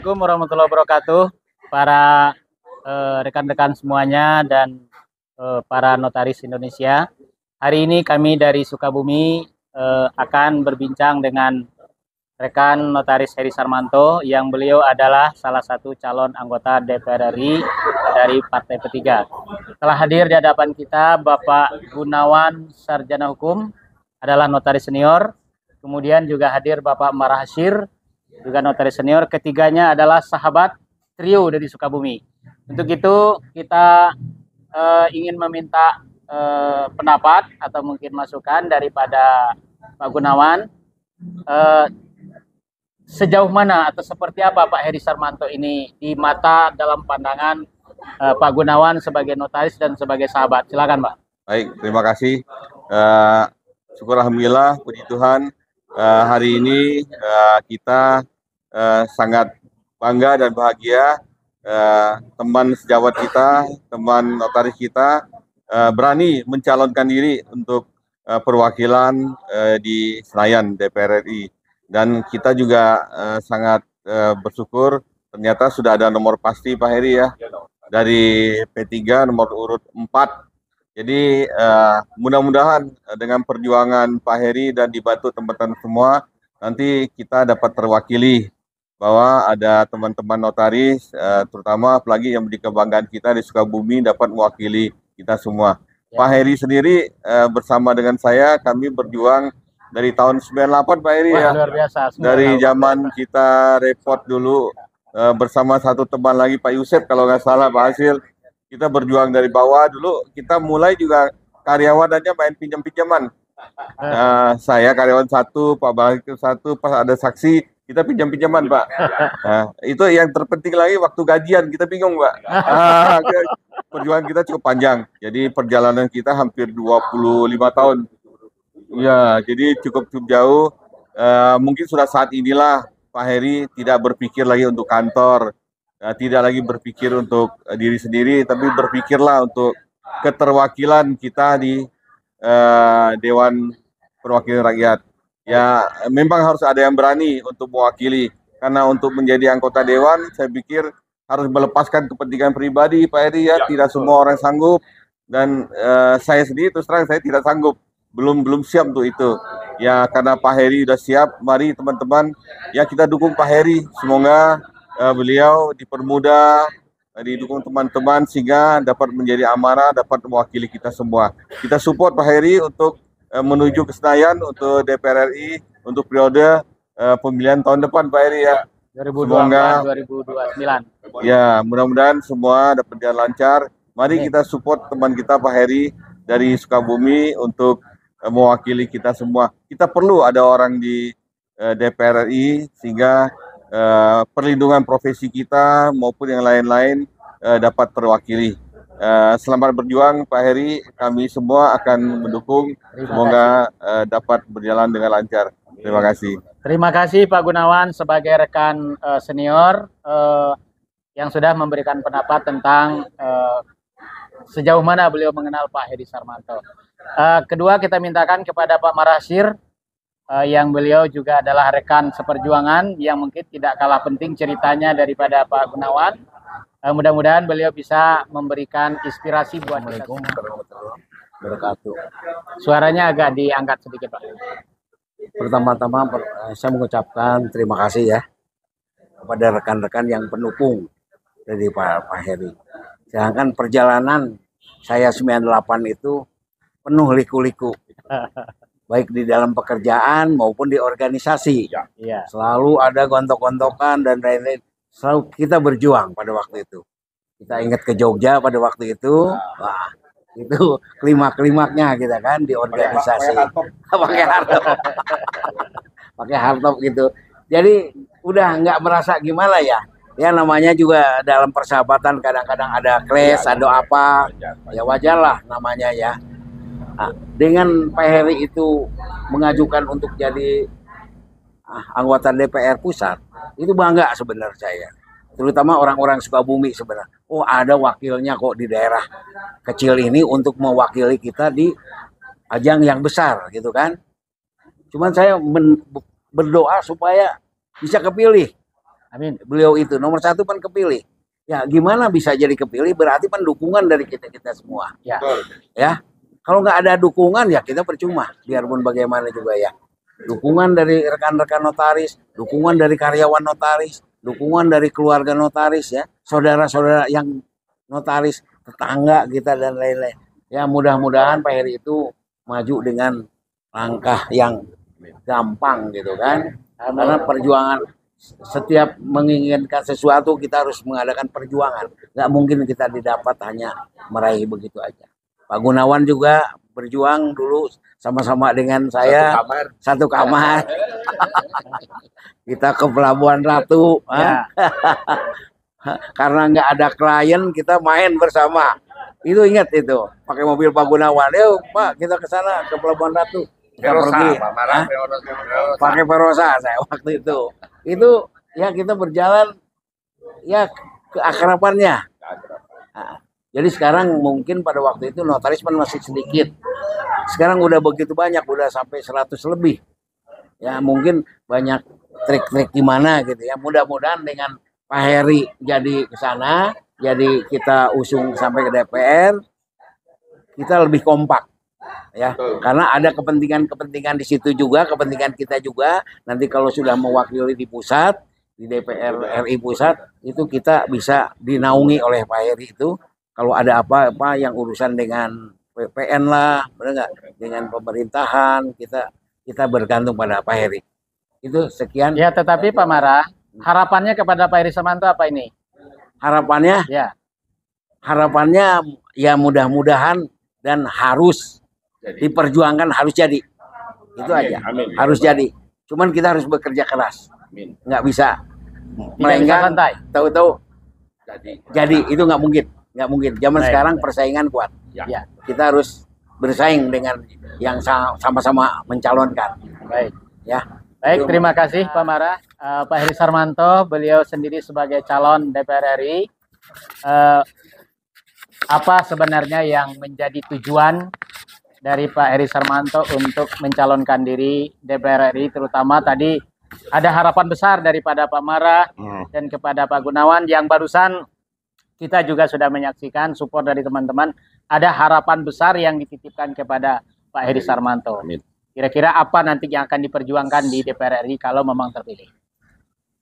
Assalamualaikum warahmatullahi wabarakatuh, para rekan-rekan semuanya dan para notaris Indonesia. Hari ini kami dari Sukabumi akan berbincang dengan rekan notaris Heri Sarmanto yang beliau adalah salah satu calon anggota DPR RI dari Partai P3. Telah hadir di hadapan kita Bapak Gunawan Sarjana Hukum, adalah notaris senior. Kemudian juga hadir Bapak Marahasir, juga notaris senior. Ketiganya adalah sahabat trio dari Sukabumi. Untuk itu kita ingin meminta pendapat atau mungkin masukan daripada Pak Gunawan. Sejauh mana atau seperti apa Pak Heri Sarmanto ini di mata dalam pandangan Pak Gunawan sebagai notaris dan sebagai sahabat? Silakan Pak. Baik, terima kasih. Syukur alhamdulillah, puji Tuhan. Hari ini kita sangat bangga dan bahagia, teman sejawat kita, teman notaris kita berani mencalonkan diri untuk perwakilan di Senayan DPR RI. Dan kita juga sangat bersyukur ternyata sudah ada nomor pasti Pak Heri ya, dari P3 nomor urut 4. Jadi mudah-mudahan dengan perjuangan Pak Heri dan dibantu teman-teman semua, nanti kita dapat terwakili bahwa ada teman-teman notaris, terutama apalagi yang menjadi kebanggaan kita di Sukabumi dapat mewakili kita semua. Ya. Pak Heri sendiri bersama dengan saya, kami berjuang dari tahun 98 Pak Heri. Wah, ya. Luar biasa. Dari zaman kita repot dulu bersama satu teman lagi Pak Yusef kalau nggak salah Pak Hasil. Kita berjuang dari bawah dulu, kita mulai juga karyawanannya main pinjam-pinjaman. Saya karyawan 1, Pak Balik 1, pas ada saksi, kita pinjam-pinjaman Pak. Itu yang terpenting lagi waktu gajian, kita bingung Pak. Perjuangan kita cukup panjang, jadi perjalanan kita hampir 25 tahun. Ya, jadi cukup jauh. Mungkin sudah saat inilah Pak Heri tidak berpikir lagi untuk kantor, tidak lagi berpikir untuk diri sendiri, tapi berpikirlah untuk keterwakilan kita di Dewan Perwakilan Rakyat. Ya, memang harus ada yang berani untuk mewakili, karena untuk menjadi anggota Dewan, saya pikir harus melepaskan kepentingan pribadi, Pak Heri ya. Tidak semua orang sanggup, dan saya sendiri terus terang saya tidak sanggup, belum siap untuk itu. Ya, karena Pak Heri sudah siap, mari teman-teman, ya kita dukung Pak Heri, semoga beliau dipermudah, didukung teman-teman sehingga dapat menjadi amanah, dapat mewakili kita semua. Kita support Pak Heri untuk menuju ke Senayan untuk DPR RI untuk periode pemilihan tahun depan Pak Heri ya. 2024-2029. Ya, mudah-mudahan semua dapat jalan lancar. Mari kita support teman kita Pak Heri dari Sukabumi untuk mewakili kita semua. Kita perlu ada orang di DPR RI sehingga perlindungan profesi kita maupun yang lain-lain dapat terwakili. Selamat berjuang Pak Heri, kami semua akan mendukung, semoga dapat berjalan dengan lancar. Terima kasih. Terima kasih Pak Gunawan sebagai rekan senior yang sudah memberikan pendapat tentang sejauh mana beliau mengenal Pak Heri Sarmanto. Kedua, kita mintakan kepada Pak Marahasir, yang beliau juga adalah rekan seperjuangan yang mungkin tidak kalah penting ceritanya daripada Pak Gunawan. Mudah-mudahan beliau bisa memberikan inspirasi buat kita semua. Suaranya agak diangkat sedikit Pak. Pertama-tama saya mengucapkan terima kasih ya kepada rekan-rekan yang pendukung dari Pak Heri. Sedangkan perjalanan saya 98 itu penuh liku-liku. Baik di dalam pekerjaan maupun di organisasi. Ya. Selalu ada gontok-gontokan dan lain-lain. Selalu kita berjuang pada waktu itu. Kita ingat ke Jogja pada waktu itu. Wah, itu klimak-klimaknya kita kan di organisasi. Pakai hardtop. Pakai hardtop gitu. Jadi udah nggak merasa gimana ya. Ya namanya juga dalam persahabatan kadang-kadang ada clash, ada apa. Ya wajar lah namanya ya. Nah, dengan Pak Heri itu mengajukan untuk jadi anggota DPR pusat, itu bangga sebenarnya saya. Terutama orang-orang Sukabumi sebenarnya. Oh ada wakilnya kok di daerah kecil ini untuk mewakili kita di ajang yang besar gitu kan. Cuman saya berdoa supaya bisa kepilih. Amin. Beliau itu nomor 1 kan kepilih. Ya gimana bisa jadi kepilih, berarti kan dukungan dari kita semua. Ya. Ya, kalau nggak ada dukungan ya kita percuma, biarpun bagaimana juga ya. Dukungan dari rekan-rekan notaris, dukungan dari karyawan notaris, dukungan dari keluarga notaris ya, saudara-saudara yang notaris, tetangga kita dan lain-lain. Ya mudah-mudahan Pak Heri itu maju dengan langkah yang gampang gitu kan. Karena perjuangan, setiap menginginkan sesuatu kita harus mengadakan perjuangan. Nggak mungkin kita didapat hanya meraih begitu aja. Pak Gunawan juga berjuang dulu sama-sama dengan saya satu kamar. Kita ke Pelabuhan Ratu. Ya. Karena nggak ada klien kita main bersama. Itu ingat itu, pakai mobil Pak Gunawan. Yuk Pak, kita ke sana ke Pelabuhan Ratu. Kita pergi. Pakai Perosa saya waktu itu. Itu ya kita berjalan ya keakrabannya. Nah, jadi sekarang mungkin pada waktu itu notaris kan masih sedikit. Sekarang udah begitu banyak, udah sampai 100 lebih. Ya mungkin banyak trik-trik gimana gitu ya. Mudah-mudahan dengan Pak Heri jadi ke sana, jadi kita usung sampai ke DPR, kita lebih kompak. Ya, karena ada kepentingan-kepentingan di situ juga, kepentingan kita juga. Nanti kalau sudah mewakili di pusat, di DPR RI pusat, itu kita bisa dinaungi oleh Pak Heri itu. Kalau ada apa-apa yang urusan dengan PPN lah, benar nggak? Dengan pemerintahan, kita bergantung pada Pak Heri. Itu sekian. Ya, tetapi Pak Mara, harapannya kepada Pak Heri Sarmanto apa ini? Harapannya ya mudah-mudahan dan harus diperjuangkan, harus jadi. Itu aja. Amin. Harus jadi. Cuman kita harus bekerja keras. Amin. Nggak bisa Tidak bisa melenggang, santai. tahu-tahu jadi. Itu nggak mungkin. Nggak mungkin. Zaman Baik. sekarang persaingan kuat. Ya. Kita harus bersaing dengan yang sama-sama mencalonkan. Baik. Ya. Baik, terima kasih Pak Mara. Pak Heri Sarmanto, beliau sendiri sebagai calon DPR RI. Apa sebenarnya yang menjadi tujuan dari Pak Heri Sarmanto untuk mencalonkan diri DPR RI, terutama tadi ada harapan besar daripada Pak Mara dan kepada Pak Gunawan yang barusan kita juga sudah menyaksikan support dari teman-teman. Ada harapan besar yang dititipkan kepada Pak Heri Sarmanto. Kira-kira apa nanti yang akan diperjuangkan di DPR RI kalau memang terpilih?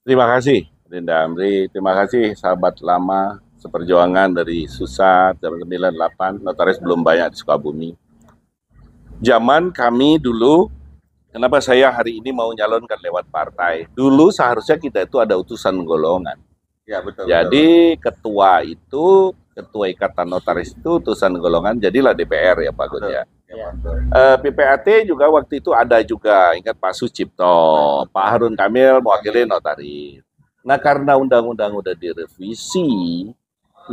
Terima kasih Linda Amri, terima kasih sahabat lama seperjuangan dari Susat, zaman 98, notaris belum banyak di Sukabumi. Zaman kami dulu, kenapa saya hari ini mau nyalonkan lewat partai? Dulu seharusnya kita itu ada utusan golongan. Ya, betul. Jadi ketua ikatan notaris itu utusan golongan, jadilah DPR ya Pak Gun ya. PPAT juga waktu itu ada juga, ingat Pak Sucipto, Pak Harun Kamil mewakili notaris. Nah karena undang-undang udah direvisi,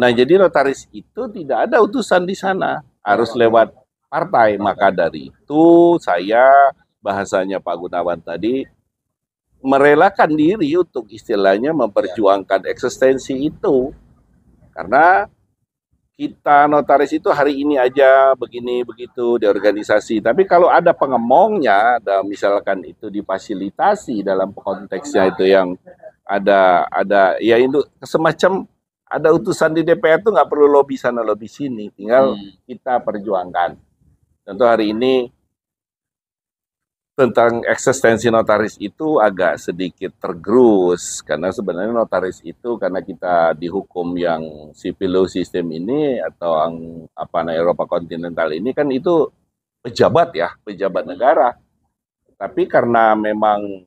nah jadi notaris itu tidak ada utusan di sana, harus lewat partai. Maka dari itu saya, bahasanya Pak Gunawan tadi, merelakan diri untuk istilahnya memperjuangkan eksistensi itu. Karena kita notaris itu hari ini aja begini begitu di organisasi, tapi kalau ada pengemongnya, ada misalkan itu difasilitasi dalam konteksnya itu yang ada ya itu semacam ada utusan di DPR itu nggak perlu lobby sana lobby sini, tinggal kita perjuangkan. Tentu hari ini tentang eksistensi notaris itu agak sedikit tergerus, karena sebenarnya notaris itu karena kita dihukum yang civil law system ini atau Eropa kontinental ini kan itu pejabat ya, pejabat negara. Tapi karena memang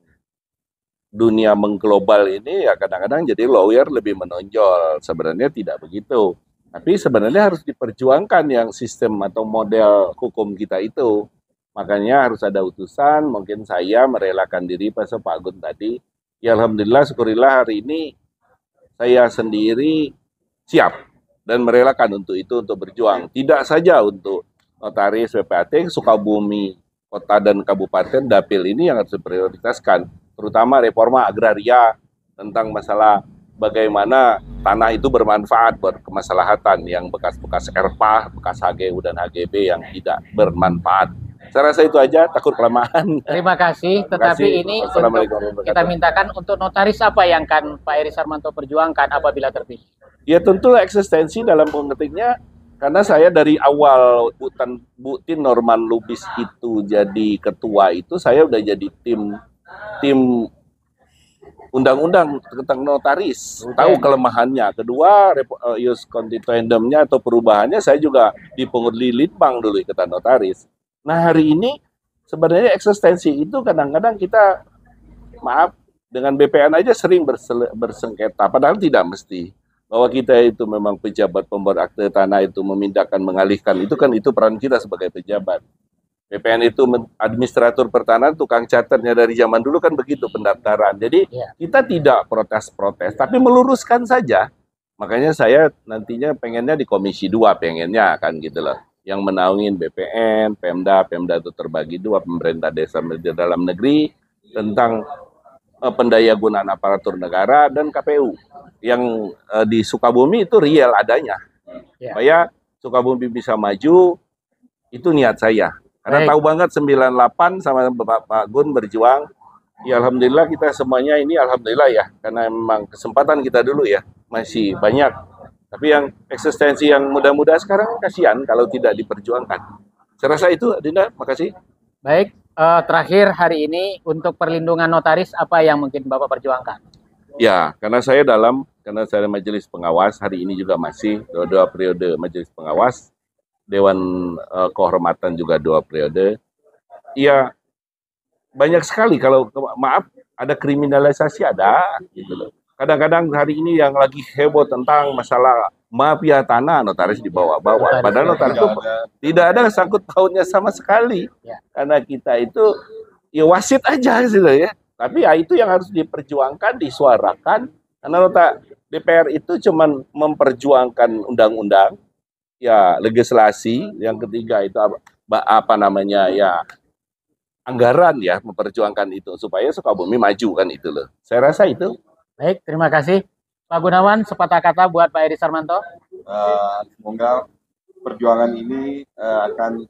dunia mengglobal ini ya kadang-kadang jadi lawyer lebih menonjol, sebenarnya tidak begitu. Tapi sebenarnya harus diperjuangkan yang sistem atau model hukum kita itu. Makanya harus ada utusan, mungkin saya merelakan diri pas Pak Gun tadi. Ya Alhamdulillah, syukurillah hari ini saya sendiri siap dan merelakan untuk itu, untuk berjuang. Tidak saja untuk notaris PPAT, Sukabumi, kota dan kabupaten, dapil ini yang harus diprioritaskan. Terutama reforma agraria tentang masalah bagaimana tanah itu bermanfaat buat kemaslahatan yang bekas-bekas ERPA, bekas HGU dan HGB yang tidak bermanfaat. Saya rasa itu aja, takut kelamaan. Terima kasih. Terima Tetapi kasih. ini Wassalamualaikum untuk warahmatullahi kita wabarakatuh. mintakan untuk notaris apa yang kan Pak Heri Sarmanto perjuangkan apabila terpilih? Ya tentu eksistensi dalam pengetiknya, karena saya dari awal Butin Norman Lubis itu jadi ketua itu, saya udah jadi tim undang-undang tentang notaris, tahu kelemahannya. Kedua, ius constituendumnya atau perubahannya, saya juga dipungut di Litbang dulu ikatan notaris. Nah hari ini sebenarnya eksistensi itu kadang-kadang kita, maaf, dengan BPN aja sering bersengketa, padahal tidak mesti. Bahwa kita itu memang pejabat pembuat akte tanah itu memindahkan, mengalihkan, itu kan itu peran kita sebagai pejabat. BPN itu administrator pertanahan, tukang catatnya dari zaman dulu kan begitu pendaftaran. Jadi kita tidak protes-protes, tapi meluruskan saja. Makanya saya nantinya pengennya di Komisi 2, pengennya kan gitu loh. Yang menaungin BPN, Pemda itu terbagi dua, pemerintah desa dalam negeri, tentang pendayagunaan aparatur negara, dan KPU. Yang di Sukabumi itu real adanya. Supaya Sukabumi bisa maju, itu niat saya. Karena tahu banget 98 sama Pak Gun berjuang, ya alhamdulillah kita semuanya ini alhamdulillah ya, karena memang kesempatan kita dulu ya, masih banyak. Tapi yang eksistensi yang muda-muda sekarang kasihan kalau tidak diperjuangkan. Saya rasa itu, Dinda, makasih. Baik, terakhir hari ini untuk perlindungan notaris apa yang mungkin Bapak perjuangkan? Ya, karena saya majelis pengawas, hari ini juga masih dua periode majelis pengawas, Dewan Kehormatan juga 2 periode. Ya, banyak sekali kalau maaf ada kriminalisasi ada gitu loh. Kadang-kadang hari ini yang lagi heboh tentang masalah mafia tanah, notaris dibawa-bawa. Padahal notaris itu tidak ada sangkut pautnya sama sekali. Karena kita itu ya wasit aja gitu ya. Tapi ya itu yang harus diperjuangkan, disuarakan. Karena DPR itu cuman memperjuangkan undang-undang, ya legislasi. Yang ketiga itu apa namanya ya anggaran ya, memperjuangkan itu supaya Sukabumi maju kan itu loh. Saya rasa itu. Baik, terima kasih. Pak Gunawan, sepatah kata buat Pak Heri Sarmanto. Semoga perjuangan ini akan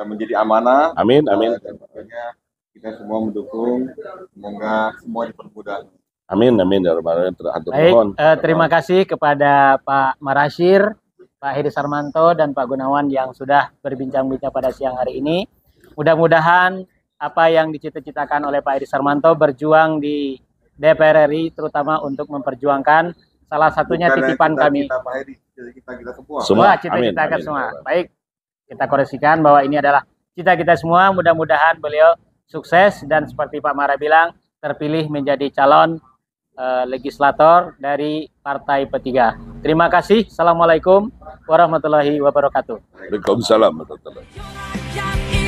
menjadi amanah. Amin, amin. Dan tentunya kita semua mendukung, semoga semua dipermudah. Amin, amin. Baik, terima kasih kepada Pak Marashir, Pak Heri Sarmanto, dan Pak Gunawan yang sudah berbincang-bincang pada siang hari ini. Mudah-mudahan apa yang dicita-citakan oleh Pak Heri Sarmanto berjuang di DPR RI, terutama untuk memperjuangkan salah satunya titipan kami. Kita Semua cita-cita kita semua. Baik, kita koreksikan bahwa ini adalah cita kita semua. Mudah-mudahan beliau sukses dan seperti Pak Mara bilang terpilih menjadi calon legislator dari Partai P3. Terima kasih. Assalamualaikum warahmatullahi wabarakatuh. Waalaikumsalam warahmatullahi wabarakatuh.